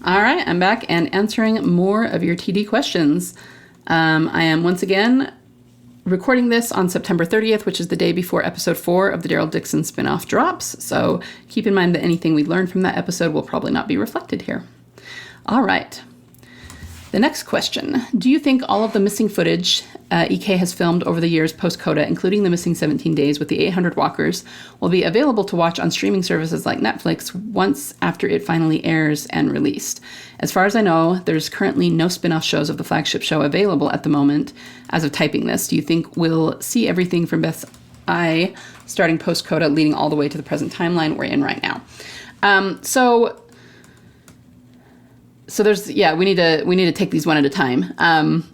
All right, I'm back and answering more of your TD questions. I am once again recording this on September 30th, which is the day before episode 4 of the Daryl Dixon spinoff drops. So keep in mind that anything we learned from that episode will probably not be reflected here. All right. The next question. Do you think all of the missing footage EK has filmed over the years post-CODA, including the missing 17 days with the 800 walkers, will be available to watch on streaming services like Netflix once after it finally airs and released? As far as I know, there's currently no spin-off shows of the flagship show available at the moment as of typing this. Do you think we'll see everything from Beth's eye starting post-CODA leading all the way to the present timeline we're in right now? So there's, we need to take these one at a time.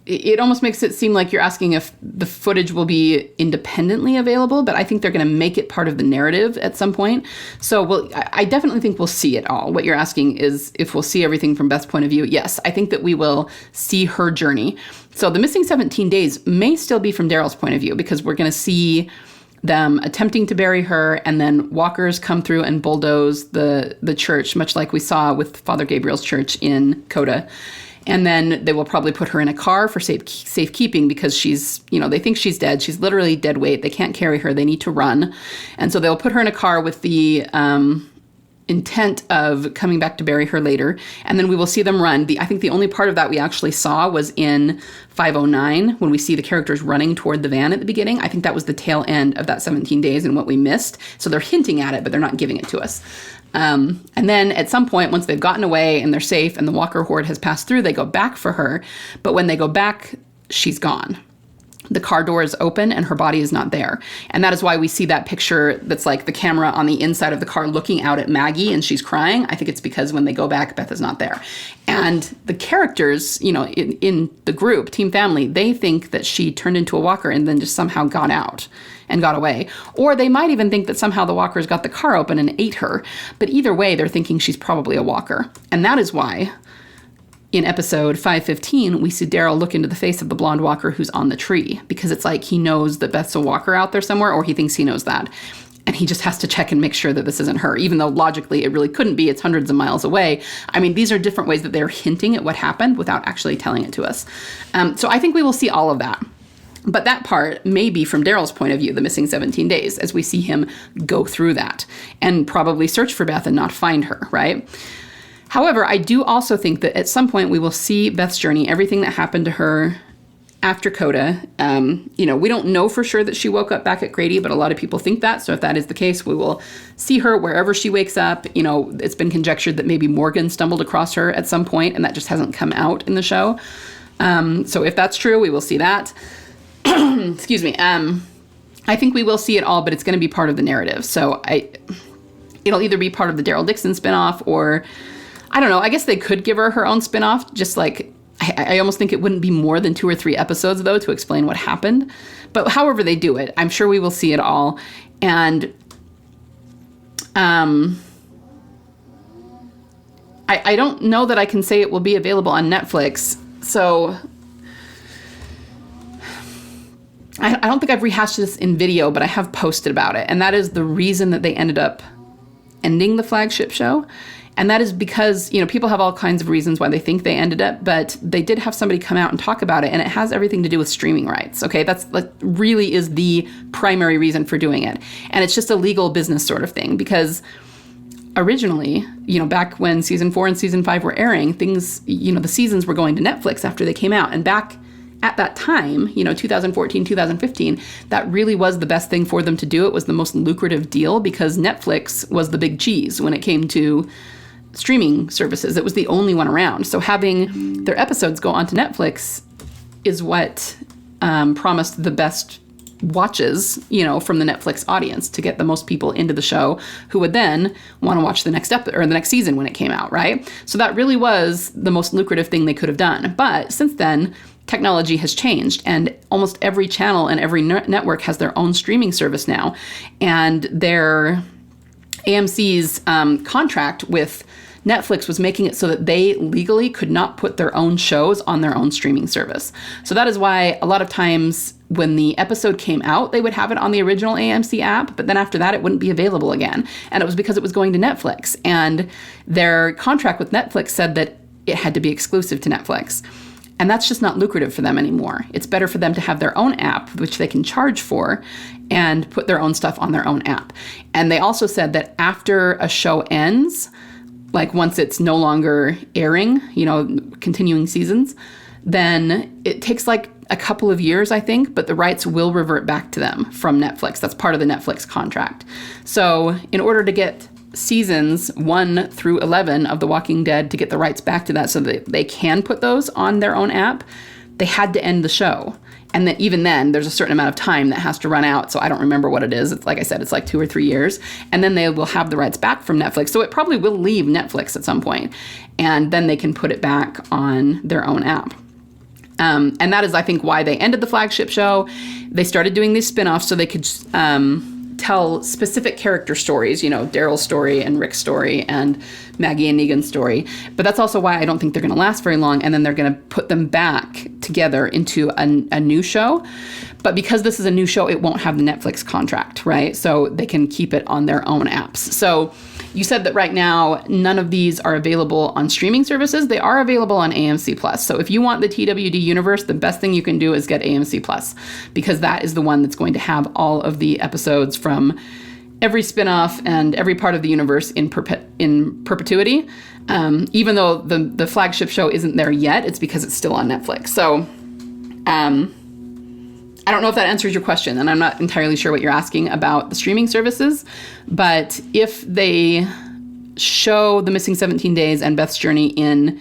It almost makes it seem like you're asking if the footage will be independently available, but I think they're going to make it part of the narrative at some point. So I definitely think we'll see it all. What you're asking is if we'll see everything from Beth's point of view. Yes, I think that we will see her journey. So the missing 17 days may still be from Daryl's point of view, because we're going to see them attempting to bury her, and then walkers come through and bulldoze the church, much like we saw with Father Gabriel's church in CODA. And then they will probably put her in a car for safekeeping, because she's, they think she's dead. She's literally dead weight. They can't carry her. They need to run. And so they'll put her in a car with the intent of coming back to bury her later. And then we will see them run. I think the only part of that we actually saw was in 509, when we see the characters running toward the van at the beginning. I think that was the tail end of that 17 days and what we missed. So they're hinting at it, but they're not giving it to us. And then at some point, once they've gotten away and they're safe and the walker horde has passed through, they go back for her. But when they go back, she's gone. The car door is open and her body is not there. And that is why we see that picture that's like the camera on the inside of the car looking out at Maggie and she's crying. I think it's because when they go back, Beth is not there. And the characters, in the group, Team Family, they think that she turned into a walker and then just somehow got out and got away. Or they might even think that somehow the walkers got the car open and ate her. But either way, they're thinking she's probably a walker. And that is why in episode 515, we see Daryl look into the face of the blonde walker who's on the tree, because it's like he knows that Beth's a walker out there somewhere, or he thinks he knows that. And he just has to check and make sure that this isn't her, even though logically it really couldn't be. It's hundreds of miles away. I mean, these are different ways that they're hinting at what happened without actually telling it to us. So I think we will see all of that. But that part may be from Daryl's point of view, the missing 17 days, as we see him go through that and probably search for Beth and not find her, right? However, I do also think that at some point we will see Beth's journey, everything that happened to her after CODA. We don't know for sure that she woke up back at Grady, but a lot of people think that. So if that is the case, we will see her wherever she wakes up. It's been conjectured that maybe Morgan stumbled across her at some point, and that just hasn't come out in the show. So if that's true, we will see that. Excuse me. I think we will see it all, but it's going to be part of the narrative. So it'll either be part of the Daryl Dixon spinoff, or I don't know. I guess they could give her own spinoff. Just like, I almost think it wouldn't be more than 2 or 3 episodes, though, to explain what happened. But however they do it, I'm sure we will see it all. And I don't know that I can say it will be available on Netflix. So I don't think I've rehashed this in video, but I have posted about it. And that is the reason that they ended up ending the flagship show. And that is because, people have all kinds of reasons why they think they ended it, but they did have somebody come out and talk about it, and it has everything to do with streaming rights, okay? That really is the primary reason for doing it. And it's just a legal business sort of thing, because originally, back when season 4 and season 5 were airing, things, the seasons were going to Netflix after they came out. And back at that time, 2014, 2015, that really was the best thing for them to do. It was the most lucrative deal because Netflix was the big cheese when it came to streaming services. It was the only one around. So having their episodes go onto Netflix is what promised the best watches, from the Netflix audience to get the most people into the show who would then want to watch the next the next season when it came out, right? So that really was the most lucrative thing they could have done. But since then, technology has changed, and almost every channel and every network has their own streaming service now. And their AMC's contract with Netflix was making it so that they legally could not put their own shows on their own streaming service. So that is why a lot of times when the episode came out, they would have it on the original AMC app, but then after that, it wouldn't be available again. And it was because it was going to Netflix. And their contract with Netflix said that it had to be exclusive to Netflix. And that's just not lucrative for them anymore. It's better for them to have their own app, which they can charge for, and put their own stuff on their own app. And they also said that after a show ends, like once it's no longer airing, continuing seasons, then it takes like a couple of years, I think, but the rights will revert back to them from Netflix. That's part of the Netflix contract. So in order to get seasons 1 through 11 of The Walking Dead, to get the rights back to that so that they can put those on their own app, they had to end the show. And then even then, there's a certain amount of time that has to run out. So I don't remember what it is. It's like I said, it's like 2 or 3 years. And then they will have the rights back from Netflix. So it probably will leave Netflix at some point. And then they can put it back on their own app. And that is, I think, why they ended the flagship show. They started doing these spin-offs so they could tell specific character stories, Daryl's story and Rick's story and Maggie and Negan's story. But that's also why I don't think they're going to last very long. And then they're going to put them back together into a new show. But because this is a new show, it won't have the Netflix contract, right? So they can keep it on their own apps. So you said that right now, none of these are available on streaming services. They are available on AMC Plus. So if you want the TWD universe, the best thing you can do is get AMC Plus, because that is the one that's going to have all of the episodes from every spinoff and every part of the universe in perpetuity. Even though the flagship show isn't there yet, it's because it's still on Netflix. So I don't know if that answers your question, and I'm not entirely sure what you're asking about the streaming services, but if they show The Missing 17 Days and Beth's Journey in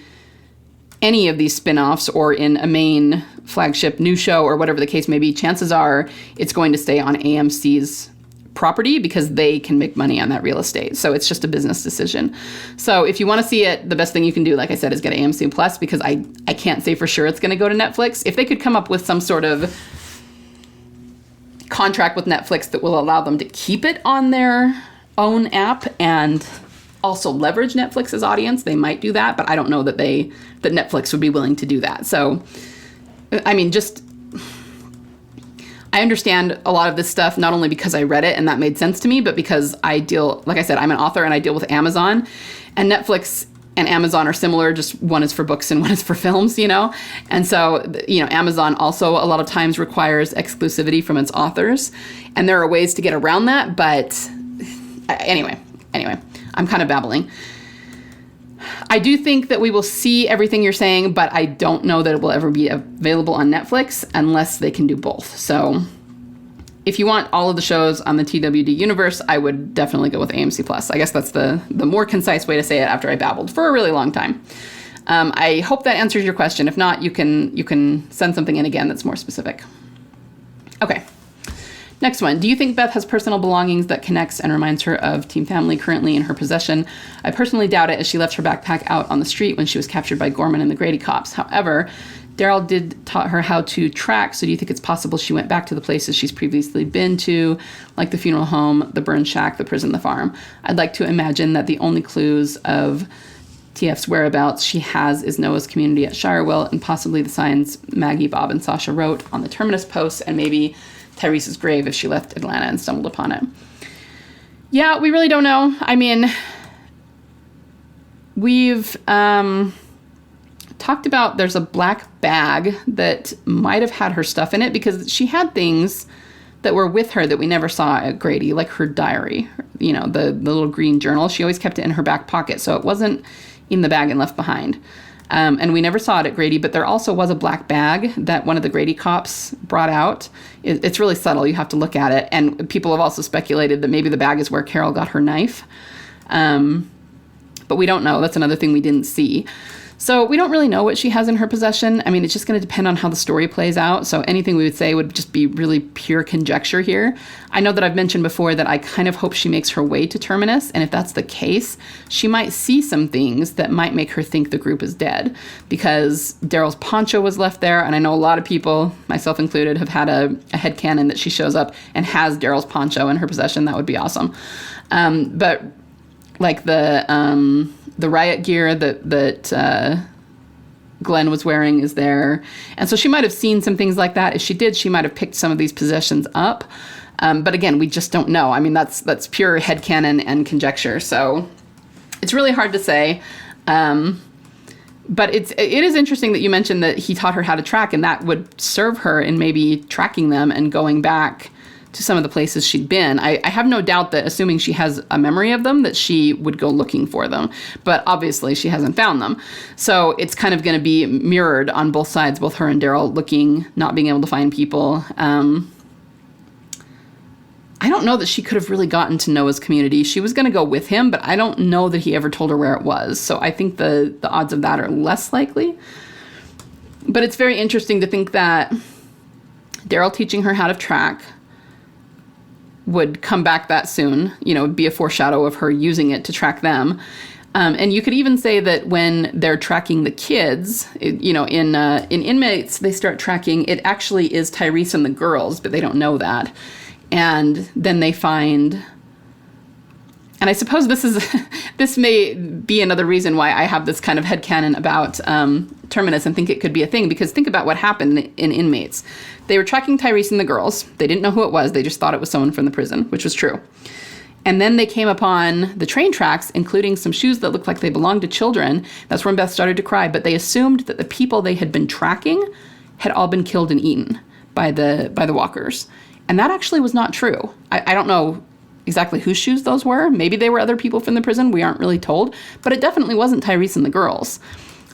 any of these spin-offs or in a main flagship new show or whatever the case may be, chances are it's going to stay on AMC's property because they can make money on that real estate. So it's just a business decision. So if you want to see it, the best thing you can do, like I said, is get AMC Plus, because I can't say for sure it's going to go to Netflix. If they could come up with some sort of contract with Netflix that will allow them to keep it on their own app and also leverage Netflix's audience, they might do that, but I don't know that Netflix would be willing to do that. So, I mean, I understand a lot of this stuff, not only because I read it and that made sense to me, but because like I said, I'm an author and I deal with Amazon, and Netflix and Amazon are similar, just one is for books and one is for films, And so, Amazon also a lot of times requires exclusivity from its authors. And there are ways to get around that. But anyway, I'm kind of babbling. I do think that we will see everything you're saying, but I don't know that it will ever be available on Netflix unless they can do both. So if you want all of the shows on the TWD universe, I would definitely go with AMC Plus. I guess that's the more concise way to say it after I babbled for a really long time. I hope that answers your question. If not, you can send something in again that's more specific. Okay. Next one. Do you think Beth has personal belongings that connects and reminds her of Team Family currently in her possession? I personally doubt it, as she left her backpack out on the street when she was captured by Gorman and the Grady cops. However, Daryl did taught her how to track, so do you think it's possible she went back to the places she's previously been to, like the funeral home, the burn shack, the prison, the farm? I'd like to imagine that the only clues of TF's whereabouts she has is Noah's community at Shirewell and possibly the signs Maggie, Bob, and Sasha wrote on the terminus posts, and maybe Tyrese's grave if she left Atlanta and stumbled upon it. Yeah, we really don't know. I mean, we've talked about there's a black bag that might have had her stuff in it, because she had things that were with her that we never saw at Grady, like her diary, the little green journal. She always kept it in her back pocket, so it wasn't in the bag and left behind. And we never saw it at Grady, but there also was a black bag that one of the Grady cops brought out. It's really subtle. You have to look at it. And people have also speculated that maybe the bag is where Carol got her knife. But we don't know. That's another thing we didn't see. So we don't really know what she has in her possession. I mean, it's just going to depend on how the story plays out. So anything we would say would just be really pure conjecture here. I know that I've mentioned before that I kind of hope she makes her way to Terminus. And if that's the case, she might see some things that might make her think the group is dead, because Daryl's poncho was left there. And I know a lot of people, myself included, have had a headcanon that she shows up and has Daryl's poncho in her possession. That would be awesome. But like the The riot gear that Glenn was wearing is there. And so she might have seen some things like that. If she did, she might have picked some of these possessions up. But again, we just don't know. I mean, that's pure headcanon and conjecture. So it's really hard to say. But it is interesting that you mentioned that he taught her how to track, and that would serve her in maybe tracking them and going back to some of the places she'd been. I have no doubt that, assuming she has a memory of them, that she would go looking for them. But obviously she hasn't found them. So it's kind of going to be mirrored on both sides, both her and Daryl looking, not being able to find people. I don't know that she could have really gotten to Noah's community. She was going to go with him, but I don't know that he ever told her where it was. So I think the odds of that are less likely. But it's very interesting to think that Daryl teaching her how to track would come back that soon, be a foreshadow of her using it to track them. And you could even say that when they're tracking the kids, in Inmates, they start tracking, it actually is Tyrese and the girls, but they don't know that. And then they find, and I suppose this may be another reason why I have this kind of headcanon about Terminus and think it could be a thing, because think about what happened in Inmates. They were tracking Tyrese and the girls. They didn't know who it was. They just thought it was someone from the prison, which was true. And then they came upon the train tracks, including some shoes that looked like they belonged to children. That's when Beth started to cry. But they assumed that the people they had been tracking had all been killed and eaten by the walkers. And that actually was not true. I don't know exactly whose shoes those were. Maybe they were other people from the prison. We aren't really told. But it definitely wasn't Tyrese and the girls.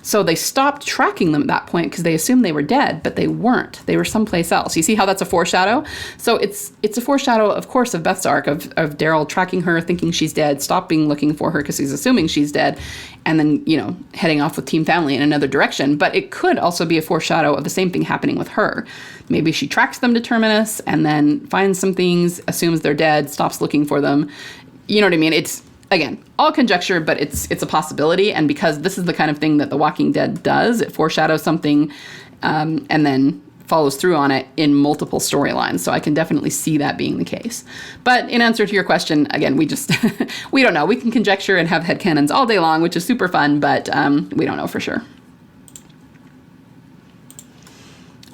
So they stopped tracking them at that point because they assumed they were dead, but they weren't. They were someplace else. You see how that's a foreshadow? So it's a foreshadow, of course, of Beth's arc, of Daryl tracking her, thinking she's dead, stopping looking for her because he's assuming she's dead, and then, heading off with Team Family in another direction. But it could also be a foreshadow of the same thing happening with her. Maybe she tracks them to Terminus and then finds some things, assumes they're dead, stops looking for them. You know what I mean? It's, again, all conjecture, but it's a possibility. And because this is the kind of thing that The Walking Dead does, it foreshadows something and then follows through on it in multiple storylines. So I can definitely see that being the case. But in answer to your question, again, we just, we don't know. We can conjecture and have headcanons all day long, which is super fun, but we don't know for sure.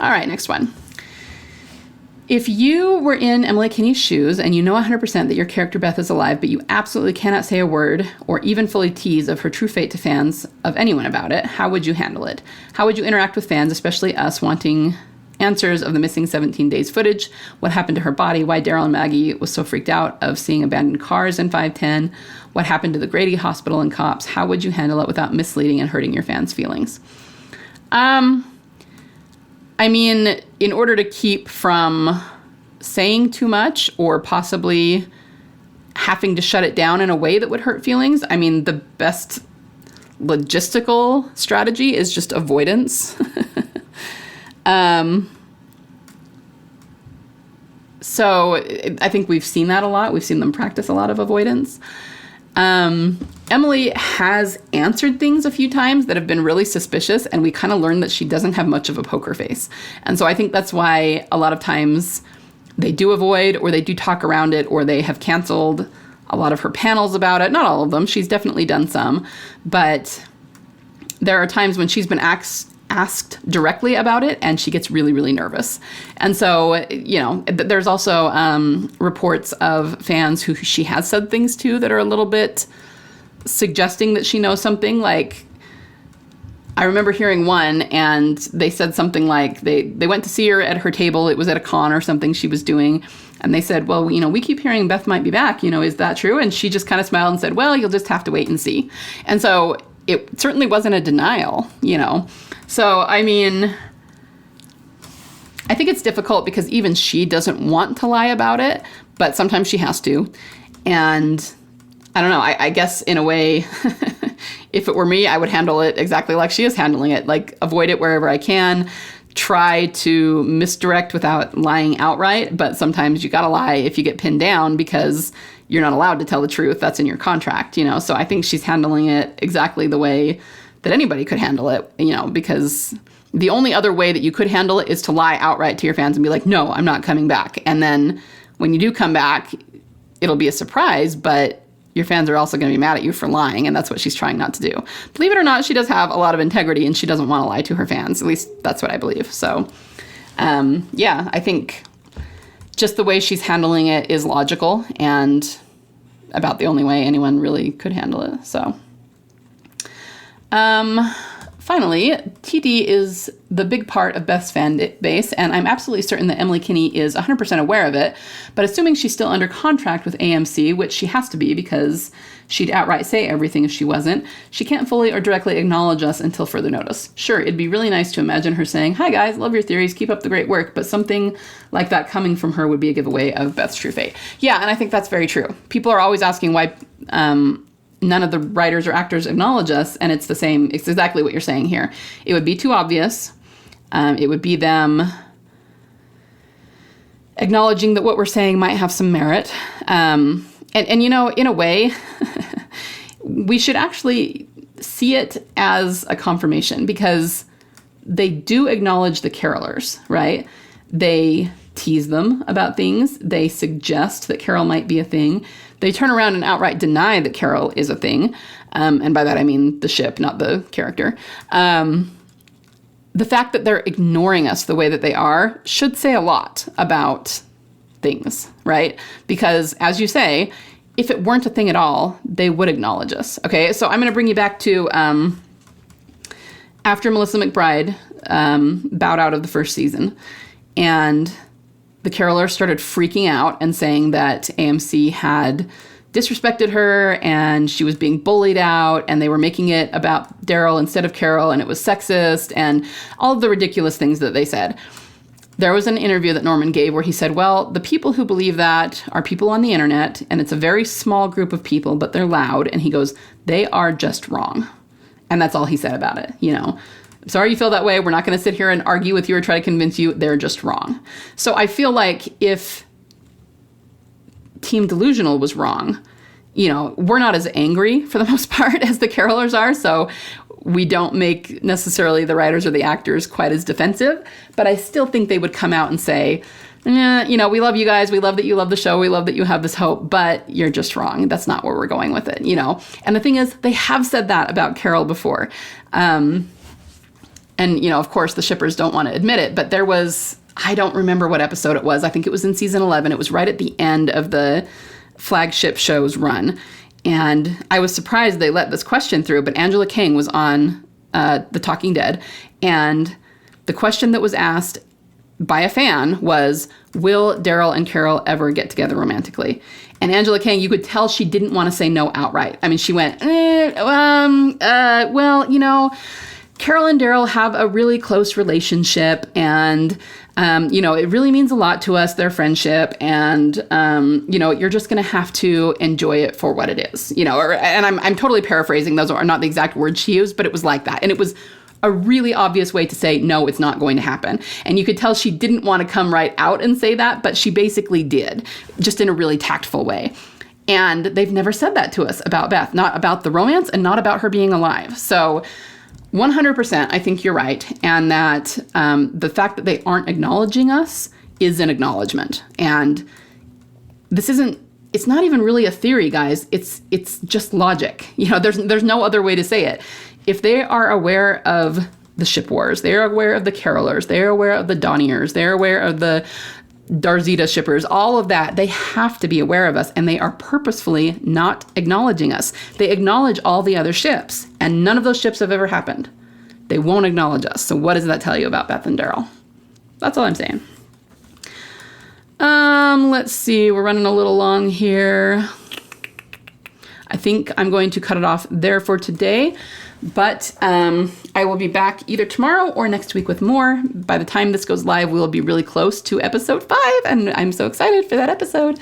All right, next one. If you were in Emily Kinney's shoes and you know 100% that your character Beth is alive, but you absolutely cannot say a word or even fully tease of her true fate to fans of anyone about it, how would you handle it? How would you interact with fans, especially us, wanting answers of the missing 17 days footage? What happened to her body? Why Daryl and Maggie was so freaked out of seeing abandoned cars in 510? What happened to the Grady Hospital and cops? How would you handle it without misleading and hurting your fans' feelings? I mean, in order to keep from saying too much or possibly having to shut it down in a way that would hurt feelings, I mean, the best logistical strategy is just avoidance. So I think we've seen that a lot. We've seen them practice a lot of avoidance. Emily has answered things a few times that have been really suspicious, and we kind of learned that she doesn't have much of a poker face. And so I think that's why a lot of times they do avoid, or they do talk around it, or they have canceled a lot of her panels about it. Not all of them. She's definitely done some. But there are times when she's been asked directly about it, and she gets really, really nervous. And so, there's also reports of fans who she has said things to that are a little bit suggesting that she knows something. Like, I remember hearing one, and they said something like they went to see her at her table. It was at a con or something she was doing. And they said, well, we keep hearing Beth might be back. Is that true? And she just kind of smiled and said, well, you'll just have to wait and see. And so it certainly wasn't a denial, So, I mean, I think it's difficult because even she doesn't want to lie about it, but sometimes she has to. And I don't know, I guess in a way, if it were me, I would handle it exactly like she is handling it. Like, avoid it wherever I can, try to misdirect without lying outright, but sometimes you gotta lie if you get pinned down because you're not allowed to tell the truth. That's in your contract, So I think she's handling it exactly the way that anybody could handle it, because the only other way that you could handle it is to lie outright to your fans and be like, no, I'm not coming back. And then when you do come back, it'll be a surprise, but your fans are also going to be mad at you for lying, and that's what she's trying not to do. Believe it or not, she does have a lot of integrity, and she doesn't want to lie to her fans. At least that's what I believe. So, yeah, I think just the way she's handling it is logical and about the only way anyone really could handle it. So, finally, TD is the big part of Beth's fan base, and I'm absolutely certain that Emily Kinney is 100% aware of it, but assuming she's still under contract with AMC, which she has to be because she'd outright say everything if she wasn't, she can't fully or directly acknowledge us until further notice. Sure, it'd be really nice to imagine her saying, "Hi guys, love your theories, keep up the great work," but something like that coming from her would be a giveaway of Beth's true fate. Yeah, and I think that's very true. People are always asking why none of the writers or actors acknowledge us, and it's the same. It's exactly what you're saying here. It would be too obvious. It would be them acknowledging that what we're saying might have some merit. And you know, in a way, we should actually see it as a confirmation because they do acknowledge the carolers, right? They tease them about things. They suggest that Carol might be a thing. They turn around and outright deny that Carol is a thing. And by that, I mean the ship, not the character. The fact that they're ignoring us the way that they are should say a lot about things, right? Because as you say, if it weren't a thing at all, they would acknowledge us. Okay, so I'm going to bring you back to after Melissa McBride bowed out of the first season, and the carolers started freaking out and saying that AMC had disrespected her and she was being bullied out and they were making it about Daryl instead of Carol and it was sexist and all of the ridiculous things that they said. There was an interview that Norman gave where he said, well, the people who believe that are people on the internet and it's a very small group of people, but they're loud. And he goes, they are just wrong. And that's all he said about it, you know. Sorry you feel that way. We're not going to sit here and argue with you or try to convince you. They're just wrong. So I feel like if Team Delusional was wrong, you know, we're not as angry for the most part as the carolers are. So we don't make necessarily the writers or the actors quite as defensive. But I still think they would come out and say, you know, we love you guys. We love that you love the show. We love that you have this hope, but you're just wrong. That's not where we're going with it, you know. And the thing is, they have said that about Carol before. And, you know, of course, the shippers don't want to admit it, but there was, I don't remember what episode it was. I think it was in season 11. It was right at the end of the flagship show's run. And I was surprised they let this question through, but Angela King was on The Talking Dead. And the question that was asked by a fan was, will Daryl and Carol ever get together romantically? And Angela King, you could tell she didn't want to say no outright. I mean, she went, well, you know, Carol and Daryl have a really close relationship and, you know, it really means a lot to us, their friendship. And, you know, you're just going to have to enjoy it for what it is, you know, and I'm totally paraphrasing. Those are not the exact words she used, but it was like that. And it was a really obvious way to say, no, it's not going to happen. And you could tell she didn't want to come right out and say that, but she basically did, just in a really tactful way. And they've never said that to us about Beth, not about the romance and not about her being alive. So 100%, I think you're right. And that the fact that they aren't acknowledging us is an acknowledgement. And this isn't, it's not even really a theory, guys. It's just logic. You know, there's no other way to say it. If they are aware of the ship wars, they're aware of the carolers, they're aware of the Donniers, they're aware of the Darzita shippers, all of that, they have to be aware of us, and they are purposefully not acknowledging us. They acknowledge all the other ships, and none of those ships have ever happened. They won't acknowledge us. So what does that tell you about Beth and Daryl? That's all I'm saying. Let's see. We're running a little long here. I think I'm going to cut it off there for today. But I will be back either tomorrow or next week with more. By the time this goes live, we'll be really close to episode 5, and I'm so excited for that episode.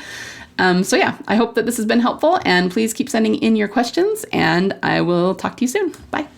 So yeah, I hope that this has been helpful, and please keep sending in your questions, and I will talk to you soon. Bye.